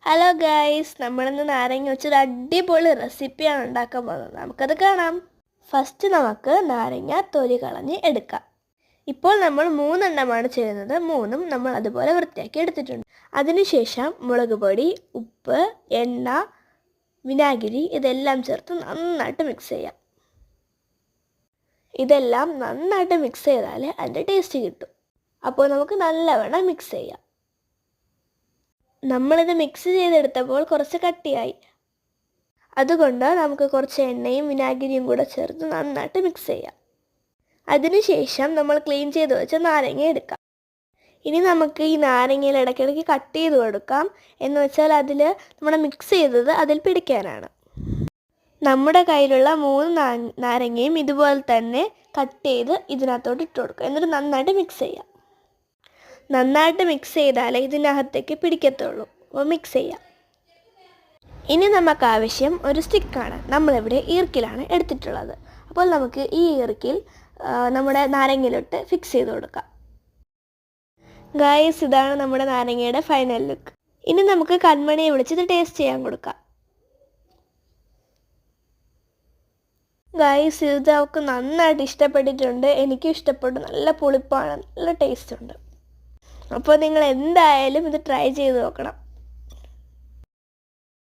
Hello guys, നമ്മളിന്ന് നാരങ്ങ വെച്ചൊരു അടിപൊളി റെസിപ്പിയാണ് ഉണ്ടാക്കാൻ പോകുന്നത്. നമുക്കത് കാണാം. ഫസ്റ്റ് നമുക്ക് നാരങ്ങ തൊലി കളഞ്ഞ് എടുക്കാം. ഇപ്പോൾ നമ്മൾ 3 ചെയ്യുന്നത്. 3 നമ്മൾ അതുപോലെ വൃത്തിയാക്കി എടുത്തിട്ടുണ്ട്. അതിനുശേഷം മുളക് പൊടി, ഉപ്പ്, എണ്ണ, വിനാഗിരി ഇതെല്ലാം ചേർത്ത് നന്നായിട്ട് മിക്സ് ചെയ്യാം. ഇതെല്ലാം നന്നായിട്ട് മിക്സ് ചെയ്താൽ അതിൻ്റെ ടേസ്റ്റ് കിട്ടും. അപ്പോൾ നമുക്ക് നല്ലവണ്ണം മിക്സ് ചെയ്യാം. നമ്മളിത് മിക്സ് ചെയ്തെടുത്തപ്പോൾ കുറച്ച് കട്ടിയായി. അതുകൊണ്ട് നമുക്ക് കുറച്ച് എണ്ണയും വിനാഗിരിയും കൂടെ ചേർത്ത് നന്നായിട്ട് മിക്സ് ചെയ്യാം. അതിനുശേഷം നമ്മൾ ക്ലീൻ ചെയ്ത് വെച്ച നാരങ്ങ എടുക്കാം. ഇനി നമുക്ക് ഈ നാരങ്ങയിൽ ഇടയ്ക്കിടയ്ക്ക് കട്ട് ചെയ്ത് കൊടുക്കാം. എന്ന് വെച്ചാൽ നമ്മൾ മിക്സ് ചെയ്തത് അതിൽ പിടിക്കാനാണ്. നമ്മുടെ കയ്യിലുള്ള 3 നാരങ്ങയും ഇതുപോലെ തന്നെ കട്ട് ചെയ്ത് ഇതിനകത്തോട്ട് ഇട്ട് കൊടുക്കുക. എന്നിട്ട് നന്നായിട്ട് മിക്സ് ചെയ്യാം. നന്നായിട്ട് മിക്സ് ചെയ്താലേ ഇതിനകത്തേക്ക് പിടിക്കത്തുള്ളൂ. അപ്പോൾ മിക്സ് ചെയ്യാം. ഇനി നമുക്ക് ആവശ്യം ഒരു സ്റ്റിക്കാണ്. നമ്മളിവിടെ ഈർക്കിലാണ് എടുത്തിട്ടുള്ളത്. അപ്പോൾ നമുക്ക് ഈ ഈർക്കിൽ നമ്മുടെ നാരങ്ങയിലോട്ട് ഫിക്സ് ചെയ്ത് കൊടുക്കാം. ഗായ്സ്, ഇതാണ് നമ്മുടെ നാരങ്ങയുടെ ഫൈനൽ ലുക്ക്. ഇനി നമുക്ക് കൺമണിയെ വിളിച്ചത് ടേസ്റ്റ് ചെയ്യാൻ കൊടുക്കാം. ഗായ്സ്, ഇത് അവൾക്ക് നന്നായിട്ട് ഇഷ്ടപ്പെട്ടിട്ടുണ്ട്. എനിക്കും ഇഷ്ടപ്പെട്ടു. നല്ല പുളിപ്പാണ്, നല്ല ടേസ്റ്റ് ഉണ്ട്. അപ്പോൾ നിങ്ങൾ എന്തായാലും ഇത് ട്രൈ ചെയ്ത് നോക്കണം.